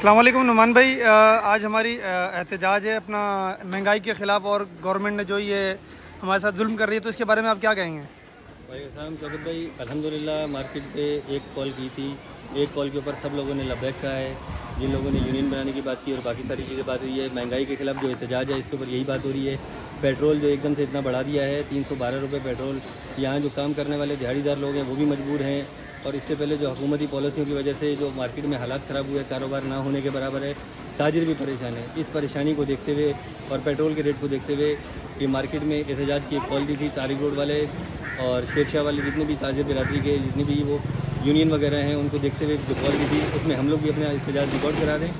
अस्सलाम वालेकुम नुमान भाई, आज हमारी एहतजाज है अपना महंगाई के ख़िलाफ़ और गवर्नमेंट ने जो ये हमारे साथ जुल्म कर रही है, तो इसके बारे में आप क्या कहेंगे? भाई साहब चौधरी भाई, अल्हम्दुलिल्लाह मार्केट पे एक कॉल की थी, एक कॉल के ऊपर सब लोगों ने लबैक कहा है। जिन लोगों ने यूनियन बनाने की बात की और बाकी सारी चीज़ें बात हुई है, महंगाई के खिलाफ जो एहतजाज है इसके ऊपर यही बात हो रही है। पेट्रोल जो एकदम से इतना बढ़ा दिया है, 312 रुपये पेट्रोल। यहाँ जो काम करने वाले दिहाड़ीदार लोग हैं वो भी मजबूर हैं, और इससे पहले जो हुकूमती पॉलिसियों की वजह से जो मार्केट में हालात ख़राब हुए, कारोबार ना होने के बराबर है, ताजिर भी परेशान है। इस परेशानी को देखते हुए और पेट्रोल के रेट को देखते हुए ये मार्केट में एहतजाज की एक कॉल दी थी। तारिक रोड वाले और शेरशाह वाले जितने भी ताजिर बिरादरी के जितने भी वो यूनियन वगैरह हैं, उनको देखते हुए जो कॉल दी थी उसमें हम लोग भी अपना एहतजाज रिकॉर्ड करा दें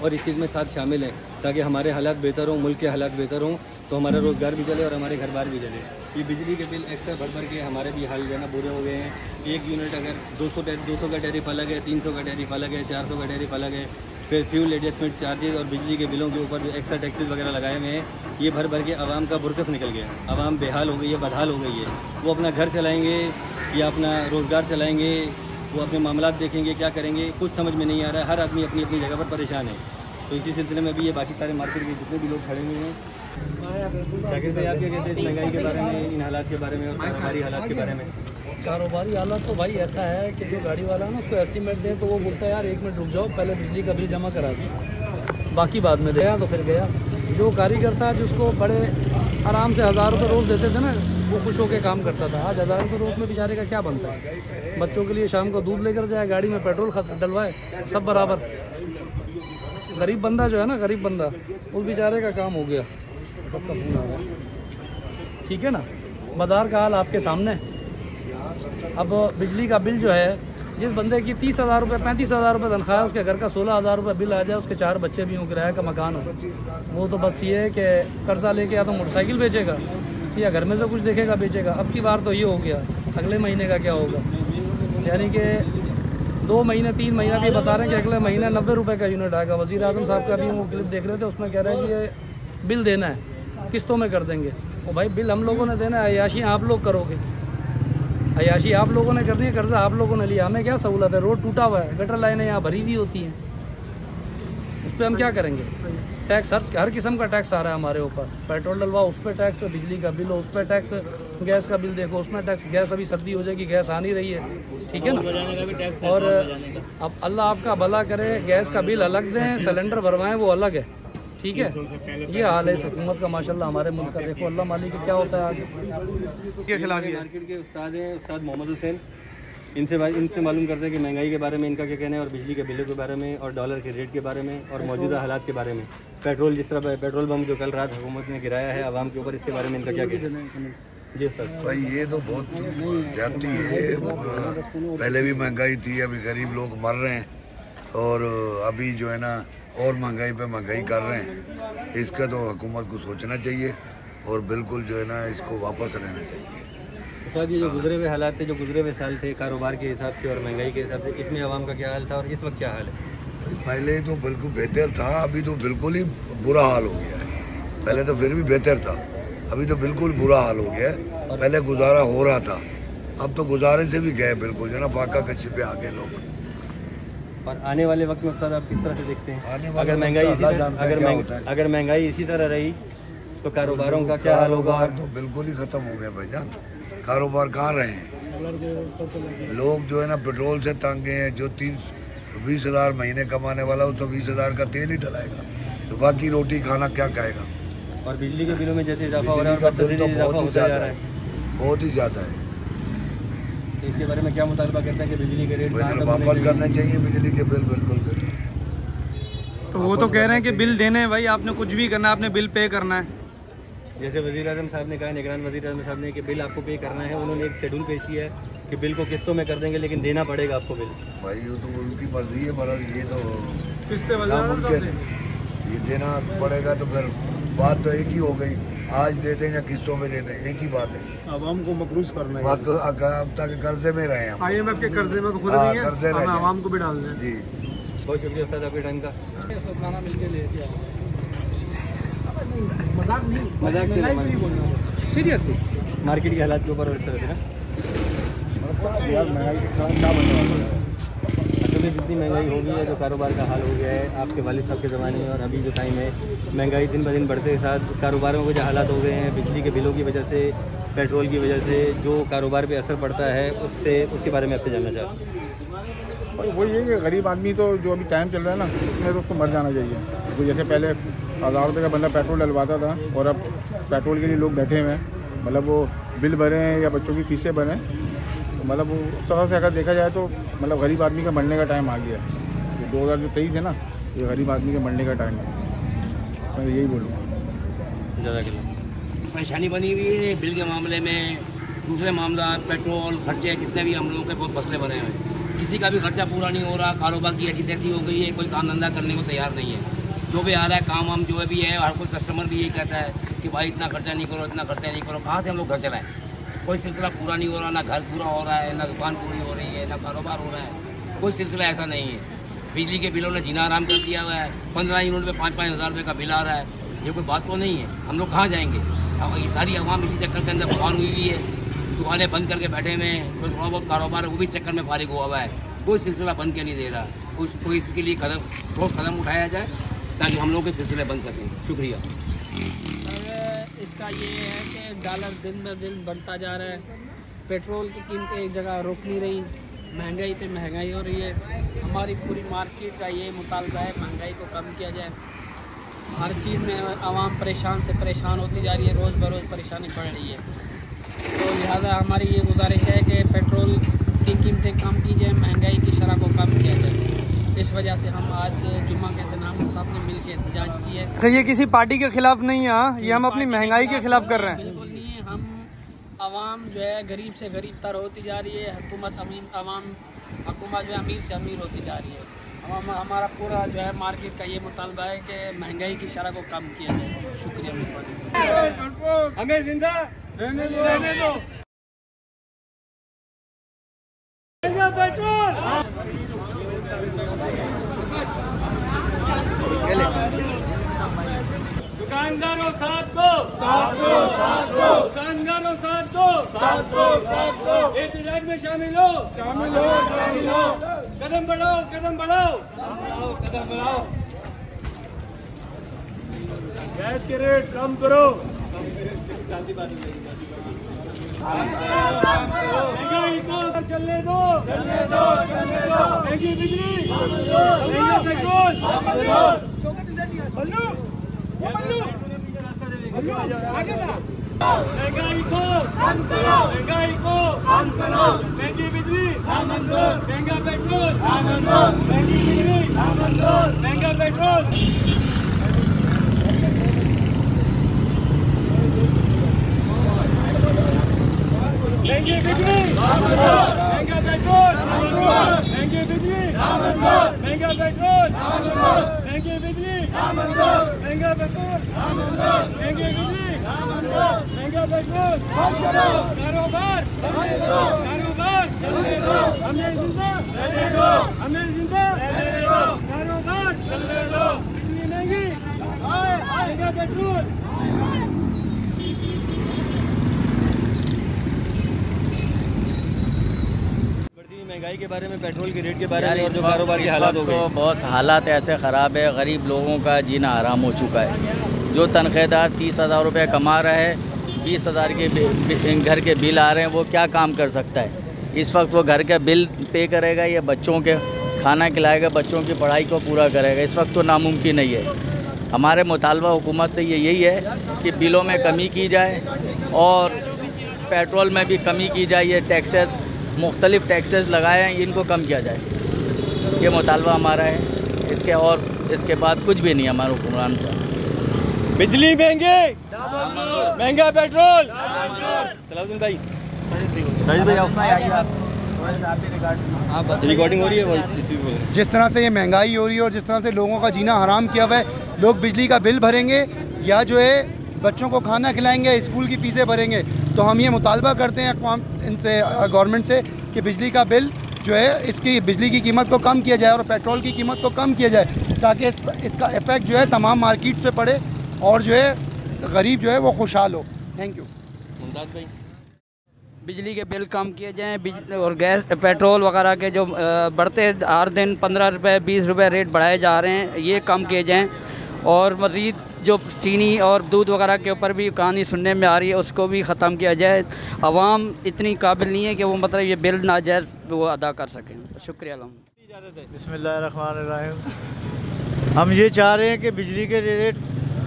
और इस चीज़ में साथ शामिल हैं, ताकि हमारे हालात बेहतर हों, मुल्क के हालात बेहतर हों, तो हमारा रोज़गार भी चले और हमारे घर बार भी चले। ये बिजली के बिल एक्स्ट्रा भर के हमारे भी हाल जो है ना बुरे हो गए हैं। एक यूनिट अगर 200 का टैरिफ अलग है, 300 का टैरिफ अलग है, 400 का टैरिफ अलग है, फिर फ्यूल एडजस्टमेंट चार्जेस और बिजली के बिलों के ऊपर जो एक्स्ट्रा टैक्सेस वगैरह लगाए हुए हैं, ये भर के आवाम का बुरकस निकल गया। आवाम बेहाल हो गई है, बदहाल हो गई है। वो अपना घर चलाएँगे या अपना रोज़गार चलाएँगे, वो अपने मामलात देखेंगे, क्या करेंगे कुछ समझ में नहीं आ रहा है। हर आदमी अपनी अपनी जगह पर परेशान है। तो इसी सिलसिले में भी ये बाकी सारे मार्केट के जितने भी लोग खड़े हुए हैं। शाकिर भाई, आप क्या कहते हैं इस महंगाई के बारे में, इन हालात के बारे में और कारोबारी हालात के बारे में? कारोबारी हालत तो भाई ऐसा है कि जो गाड़ी वाला है ना उसको एस्टीमेट दें तो वो बोलता है यार 1 मिनट रुक जाओ, पहले बिजली का बिल जमा करा दो, बाकी बाद में गया तो फिर गया। जो कारीगर था जिसको बड़े आराम से 1000 रुपये रोज़ देते थे ना, वो खुश होकर काम करता था। आज 1000 रुपये रोज़ में बेचारे का क्या बनता है? बच्चों के लिए शाम को दूध लेकर जाए, गाड़ी में पेट्रोल डलवाए, सब बराबर। गरीब बंदा जो है ना, गरीब बंदा, उस बेचारे का काम हो गया। सबका फोन आ रहा है, ठीक है ना। बाज़ार का हाल आपके सामने। अब बिजली का बिल जो है, जिस बंदे की 30,000 रुपये 35,000 रुपये तनख्वाह है, उसके घर का 16,000 रुपये बिल आ जाए, उसके 4 बच्चे भी हों, किराया का मकान हो, वो तो बस ये है कि कर्जा लेके या तो मोटरसाइकिल बेचेगा या घर में से कुछ देखेगा बेचेगा। अब की बार तो ये हो गया, अगले महीने का क्या होगा? यानी कि 2 महीने 3 महीना भी बता रहे हैं कि अगले महीने 90 रुपये का यूनिट आएगा। वज़ीर आज़म साहब का भी वो क्लिप देख रहे थे, उसमें कह रहे हैं कि ये बिल देना है, किस्तों में कर देंगे। और भाई बिल हम लोगों ने देना है, अयाशी आप लोग करोगे, अयाशी आप लोगों ने करनी है, कर्जा आप लोगों ने लिया, हमें क्या सहूलत है? रोड टूटा हुआ है, गटर लाइनें यहाँ भरी हुई होती हैं, उस पर हम क्या करेंगे? टैक्स हर किस्म का टैक्स आ रहा है हमारे ऊपर। पेट्रोल डलवाओ उस पर टैक्स, बिजली का बिल हो उस पर टैक्स, गैस का बिल देखो उसमें टैक्स। गैस अभी सर्दी हो जाएगी, गैस आ नहीं रही है, ठीक है ना। और अब अल्लाह आपका भला करे, गैस का बिल अलग दें, सिलेंडर भरवाएं वो अलग है, ठीक है। ये हाल है इस हुकूमत का माशाल्लाह हमारे मुल्क का। देखो अल्लाह मालिक क्या होता है आगे के खिलाफ। मार्केट के उस्ताद हैं उस्ताद मोहम्मद हुसैन, इनसे मालूम करते हैं कि महंगाई के बारे में इनका क्या कहना है, और बिजली के बिलों के बारे में, और डॉलर के रेट के बारे में, और मौजूदा हालात के बारे में। पेट्रोल जिस तरह पेट्रोल बम जो कल रात हुकूमत ने गिराया है आवाम के ऊपर, इसके बारे में इनका क्या कहना है? जी सर। भाई ये तो बहुत ज्यादती है। पहले भी महंगाई थी, अभी गरीब लोग मर रहे हैं, और अभी जो है ना और महंगाई पे महंगाई कर रहे हैं। इसका तो हुकूमत को सोचना चाहिए और बिल्कुल जो है ना इसको वापस रहना चाहिए। सर ये जो गुजरे हुए हालात थे, जो गुजरे हुए साल थे कारोबार के हिसाब से और महंगाई के हिसाब से, इसमें आवाम का क्या हाल था और इस वक्त क्या हाल है? पहले तो बिल्कुल बेहतर था, अभी तो बिल्कुल ही बुरा हाल हो गया है। पहले तो फिर भी बेहतर था, अभी तो बिल्कुल बुरा हाल हो गया है। पहले गुजारा हो रहा था, अब तो गुजारे से भी गए बिल्कुल जो ना फाका कच्ची पे आ गए लोग। और आने वाले वक्त में उस्ताद आप किस तरह से देखते हैं? अगर महंगाई इसी तरह रही तो कारोबारों का क्या हाल होगा? तो बिल्कुल ही खत्म हो गया भाईजान, कारोबार कहाँ रहे हैं लोग जो है ना पेट्रोल से तंग हैं। जो 20,000 महीने कमाने वाला वो तो 20,000 का तेल ही डलाएगा, तो बाकी रोटी खाना क्या खाएगा? और बिजली के बिलों में जैसे इजाफा हो रहा है, बहुत ही ज़्यादा है। इसके बारे में क्या मुतालबा करते हैं कि बिजली के रेट वापस करने चाहिए बिजली के बिल, बिल्कुल। तो वो तो कह रहे हैं कि बिल देने हैं भाई, आपने कुछ भी करना है, आपने बिल पे करना है। जैसे वज़ीर आज़म साहब ने कहा, निगरान वज़ीर आज़म साहब ने, कि बिल आपको पे करना है। उन्होंने एक शेड्यूल पेश किया है कि बिल को किस्तों में कर देंगे, लेकिन देना पड़ेगा आपको बिल। भाई वो तो उनकी मर्जी है, मगर ये तो किस्तें ये देना पड़ेगा। तो फिर बात तो एक ही हो गई, आज देते हैं या किस्तों में देते हैं, एक ही बात है। अब हमको मकरूज करना है, अब तक कर्जे में रहे हैं, IMF के कर्जे में खुद नहीं है, कर्जे रहे, आवाम को भी डाल दें। जी बहुत शुक्रिया उस्ताद आपके टाइम का। खाना मिलके ले मजाक से सीरियसली मार्केट के हालात के ऊपर और इस तरह से ना यार महंगाई क्या बनने वाला है। देखिए जितनी महंगाई हो गई है, जो कारोबार का हाल हो गया है आपके वालिद साहब के ज़माने में और अभी जो टाइम है, महंगाई दिन ब दिन बढ़ते के साथ कारोबारों के जो हालात हो गए हैं, बिजली के बिलों की वजह से, पेट्रोल की वजह से जो कारोबार पे असर पड़ता है, उसके बारे में आपसे जानना चाहते हैं। और वही है कि गरीब आदमी तो जो अभी टाइम चल रहा है ना, उसमें तो उसको मर जाना चाहिए। तो जैसे पहले 1000 रुपये का बंदा पेट्रोल डलवाता था और अब पेट्रोल के लिए लोग बैठे हुए हैं, मतलब वो बिल भरें या बच्चों की फीसें भरें, तो मतलब वो उस तरह से अगर देखा जाए तो मतलब गरीब आदमी का मरने का टाइम आ गया है। ये 2023 है ना, ये गरीब आदमी के मरने का टाइम है, मैं यही बोलूँगा। ज़्यादा परेशानी बनी हुई है बिल के मामले में, दूसरे मामला पेट्रोल खर्चे कितने भी हम लोगों के बहुत मसले बने हुए हैं। किसी का भी खर्चा पूरा नहीं हो रहा, कारोबार की ऐसी तैसी हो गई है, कोई काम धंधा करने को तैयार नहीं है। जो भी आ रहा है काम हम जो है भी है, हर कोई कस्टमर भी यही कहता है कि भाई इतना खर्चा नहीं करो, इतना खर्चा नहीं करो। कहाँ से हम लोग घर चलाएं? कोई सिलसिला पूरा नहीं हो रहा, ना घर पूरा हो रहा है, ना दुकान पूरी हो रही है, ना कारोबार हो रहा है, कोई सिलसिला ऐसा नहीं है। बिजली के बिलों ने जीना आराम कर दिया हुआ है, 15 यूनिट में 5-5 हज़ार रुपये का बिल आ रहा है। ये कोई बात तो नहीं है, हम लोग कहाँ जाएंगे? अब ये सारी आवाम इसी चक्कर के अंदर भगवान हुई हुई है, दुकानें बंद करके बैठे हुए हैं, कोई थोड़ा बहुत कारोबार है वो भी चक्कर में फारिग हुआ हुआ है, कोई सिलसिला बंद के नहीं दे रहा। कोई इसके लिए ठोस कदम उठाया जाए ताकि हम लोग के सिलसिले बंद सकें। शुक्रिया। इसका ये है कि डॉलर दिन ब दिन बढ़ता जा रहा है, पेट्रोल की कीमतें एक जगह रुक नहीं रही, महंगाई पे महंगाई हो रही है। हमारी पूरी मार्केट का ये मुतालबा है महंगाई को कम किया जाए। हर चीज़ में आवाम परेशान से परेशान होती जा रही है, रोज़ बरोज़ परेशानी बढ़ रही है। तो लिहाजा हमारी ये गुजारिश है कि पेट्रोल की कीमतें कम की जाए, महंगाई की शरह को कम किया जाए। इस वजह से हम आज जुम्मा के दिन हम सब ने मिल के एहतजाज किया है। अच्छा, ये किसी पार्टी के खिलाफ नहीं है, ये हम अपनी महंगाई के खिलाफ कर रहे हैं। बिल्कुल नहीं है, हम आवाम जो है गरीब से गरीब तर होती जा रही है, हुकूमत जो है अमीर से अमीर होती जा रही है। हमारा पूरा जो है मार्केट का ये मुतालबा है कि महंगाई की शरह को कम किया जाए। शुक्रिया, मेहरबानी। हमें जिंदा रहने दो। दुकानदारों साथ दो, दुकानदारों साथ दो, एहतजाज में शामिल हो। कदम बढ़ाओ। गैस के रेट कम करो। महंगाई को चलने दो। महंगी बिजली, महंगा पेट्रोल, महंगाई को कम करो। महंगी बिजली, महंगा पेट्रोल, महंगी बिजली, महंगा पेट्रोल। महंगी बिजली, महंगा पेट्रोल, महंगी बिजली, महंगा पेट्रोल, महंगी बिजली, महंगा पेट्रोल, महंगी बिजली, महंगा पेट्रोल। कारोबार हमें जिंदा कारोबार बिजली महंगी, महंगा पेट्रोल। महंगाई के बारे में, पेट्रोल के रेट के बारे में और जो कारोबार के हालात हो गए, तो बहुत हालात ऐसे ख़राब है, गरीब लोगों का जीना हराम हो चुका है। जो तनख्वाहदार 30,000 रुपये कमा रहा है, 20,000 के घर के बिल आ रहे हैं, वो क्या काम कर सकता है? इस वक्त वो घर का बिल पे करेगा या बच्चों के खाना खिलाएगा, बच्चों की पढ़ाई को पूरा करेगा? इस वक्त तो नामुमकिन नहीं है। हमारे मुतालबा हुकूमत से ये यही है कि बिलों में कमी की जाए और पेट्रोल में भी कमी की जाए। ये टैक्सेस, मुख्तलिफ टैक्सेस लगाए हैं, इनको कम किया जाए। ये मुतालबा हमारा है, इसके बाद कुछ भी नहीं हमारे हुक्मरान से। बिजली महंगी, महंगा पेट्रोल। सलाउद्दीन भाई, रिकॉर्डिंग हो रही है। जिस तरह से ये महंगाई हो रही है और जिस तरह से लोगों का जीना हराम किया हुआ है, लोग बिजली का बिल भरेंगे या जो है बच्चों को खाना खिलाएंगे, स्कूल की फीसें भरेंगे। तो हम ये मुतालबा करते हैं इनसे, गवर्नमेंट से, कि बिजली का बिल जो है, इसकी बिजली की कीमत को कम किया जाए और पेट्रोल की कीमत को कम किया जाए, ताकि इसका इफ़ेक्ट जो है तमाम मार्केट्स पे पड़े और जो है गरीब जो है वो खुशहाल हो। Thank you. मुमताज़ भाई। बिजली के बिल कम किए जाएँ, और गैस पेट्रोल वगैरह के जो बढ़ते हर दिन 15 रुपये 20 रुपये रेट बढ़ाए जा रहे हैं, ये कम किए जाएँ। और मज़ीद जो चीनी और दूध वगैरह के ऊपर भी कहानी सुनने में आ रही है, उसको भी ख़त्म किया जाए। आवाम इतनी काबिल नहीं है कि वो मतलब ये बिल नाजायज़ वो अदा कर सकें। शुक्रिया। बिस्मिल्लाहिर्रहमानिर्रहीम। हम ये चाह रहे हैं कि बिजली के रेट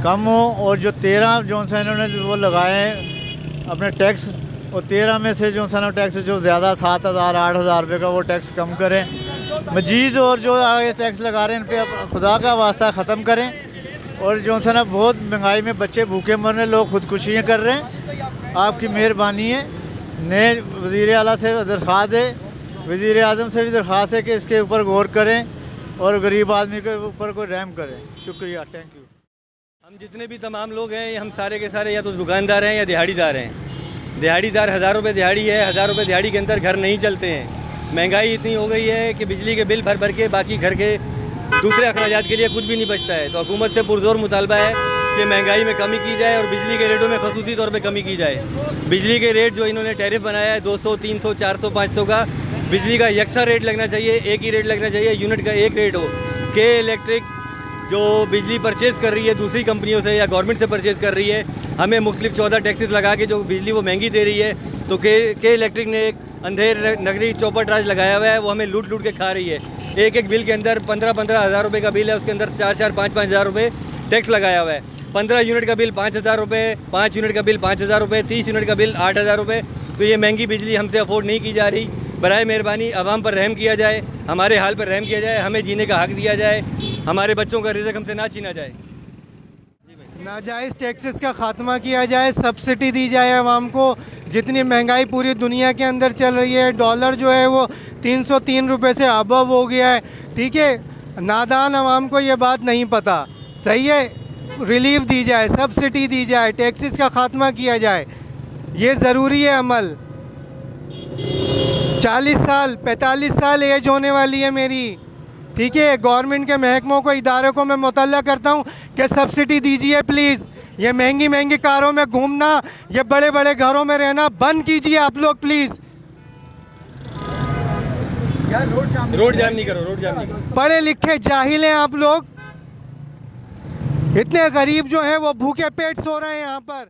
कम हो, और जो 13 जो सा इन्होंने वो लगाए हैं अपने टैक्स, और 13 में से जो सा टैक्स जो ज़्यादा 7,000 8,000 रुपये का वो टैक्स कम करें मजीद, और जो आगे टैक्स लगा रहे हैं इन पर खुदा का वास्ता ख़त्म करें। और जो सा बहुत महंगाई में बच्चे भूखे मर रहे हैं, लोग ख़ुदकुशियाँ कर रहे हैं। आपकी मेहरबानी है, नए वज़ीर आला से दरख्वास्त है, वज़ीर आज़म से भी दरख्वास्त है कि इसके ऊपर गौर करें और गरीब आदमी के ऊपर कोई रहम करें। शुक्रिया, थैंक यू। हम जितने भी तमाम लोग हैं, हम सारे के सारे या तो दुकानदार हैं या दिहाड़ीदार हैं। दिहाड़ीदार 1000 रुपये दिहाड़ी है, 1000 रुपये दिहाड़ी के अंदर घर नहीं चलते हैं। महंगाई इतनी हो गई है कि बिजली के बिल भर भर के बाकी घर के दूसरे अखराजात के लिए कुछ भी नहीं बचता है। तो हुकूमत से पुरजोर मुतालबा है कि महंगाई में कमी की जाए और बिजली के रेटों में खसूसी तौर पे कमी की जाए। बिजली के रेट जो इन्होंने टैरिफ बनाया है 200, 300, 400, 500 का, बिजली का यकसा रेट लगना चाहिए, एक ही रेट लगना चाहिए, यूनिट का एक रेट हो। के इलेक्ट्रिक जो बिजली परचेज़ कर रही है दूसरी कंपनियों से या गवर्नमेंट से परचेज़ कर रही है, हमें मुख्तलिफ 14 टैक्सेस लगा के जो बिजली वो महंगी दे रही है। तो के इलेक्ट्रिक ने एक अंधेर नगरी चौपट राज लगाया हुआ है, वो हमें लूट लूट के खा रही है। एक एक बिल के अंदर 15-15 हज़ार रुपये का बिल है, उसके अंदर 4-4, 5-5 हज़ार रुपये टैक्स लगाया हुआ है। 15 यूनिट का बिल 5,000 रुपये, 5 यूनिट का बिल 5,000 रुपये, 30 यूनिट का बिल 8,000 रुपये। तो ये महंगी बिजली हमसे अफोर्ड नहीं की जा रही। बराए मेहरबानी आवाम पर रहम किया जाए, हमारे हाल पर रहम किया जाए, हमें जीने का हक दिया जाए, हमारे बच्चों का रिज़्क हमसे ना छीना जाए। नाजायज़ टैक्सेस का ख़ात्मा किया जाए, सब्सिडी दी जाए आवाम को। जितनी महंगाई पूरी दुनिया के अंदर चल रही है, डॉलर जो है वो 303 रुपये से अबव हो गया है। ठीक है, नादान आवाम को ये बात नहीं पता। सही है, रिलीफ दी जाए, सब्सिडी दी जाए, टैक्सेस का ख़ात्मा किया जाए, ये ज़रूरी है अमल। 40 साल 45 साल एज होने वाली है मेरी। ठीक है, गवर्नमेंट के महकमों को, इदारों को मैं मुतल्ला करता हूँ कि सब्सिडी दीजिए प्लीज़। ये महंगी महंगी कारों में घूमना, ये बड़े बड़े घरों में रहना बंद कीजिए आप लोग प्लीज़। रोड जाम नहीं करो, रोड जाम नहीं करो। पढ़े लिखे जाहिल हैं आप लोग, इतने गरीब जो हैं वो भूखे पेट सो रहे हैं यहाँ पर।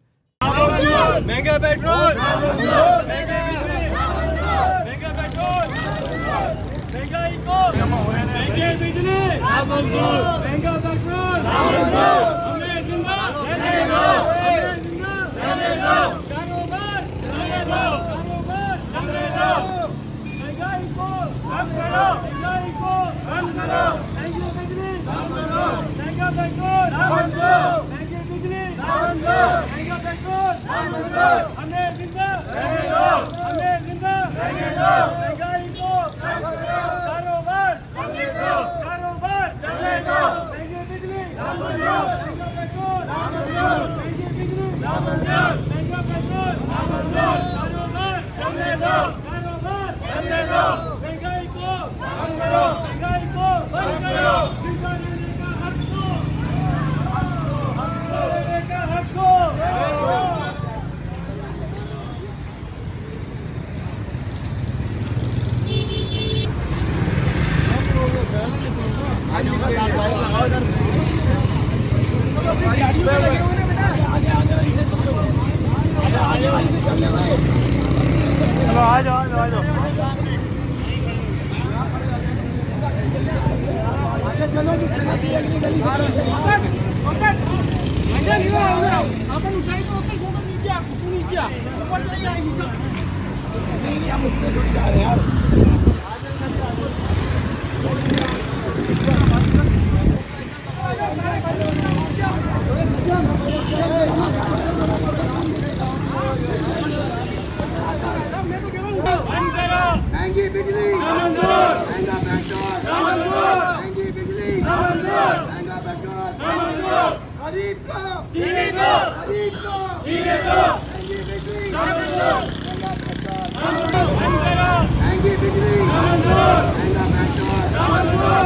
महंगा पेट्रोल, महंगाई को, महंगी बिजली, महंगा पेट्रोल, हमें जिंदा रहने दो, हमें जिंदा रहने दो, कारोबार रहने दो, कारोबार रहने दो, महंगाई को कम करो, महंगाई को कम करो, महंगी बिजली कम करो, महंगा पेट्रोल कम करो, महंगी बिजली कम करो, महंगा पेट्रोल कम करो, हमें जिंदा रहने दो, हमें जिंदा रहने दो, महंगाई को कम करो, कारोबार चलने दो, कारोबार चलने दो, महंगी बिजली कम करो, महंगा पेट्रोल कम करो, महंगी बिजली कम करो, महंगा पेट्रोल कम करो, कारोबार चलने दो, कारोबार चलने दो, महंगाई को कम करो, महंगाई को बंद करो, जिंदा रहने का हक दो, जिंदा रहने का हक दो। आ जाओ, आ जाओ, आ जाओ। महंगी बिजली, महंगा पेट्रोल, महंगी बिजली, महंगा पेट्रोल, गरीब को जीने दो, गरीब को जीने दो, महंगी बिजली, महंगा पेट्रोल, महंगी बिजली, महंगा पेट्रोल,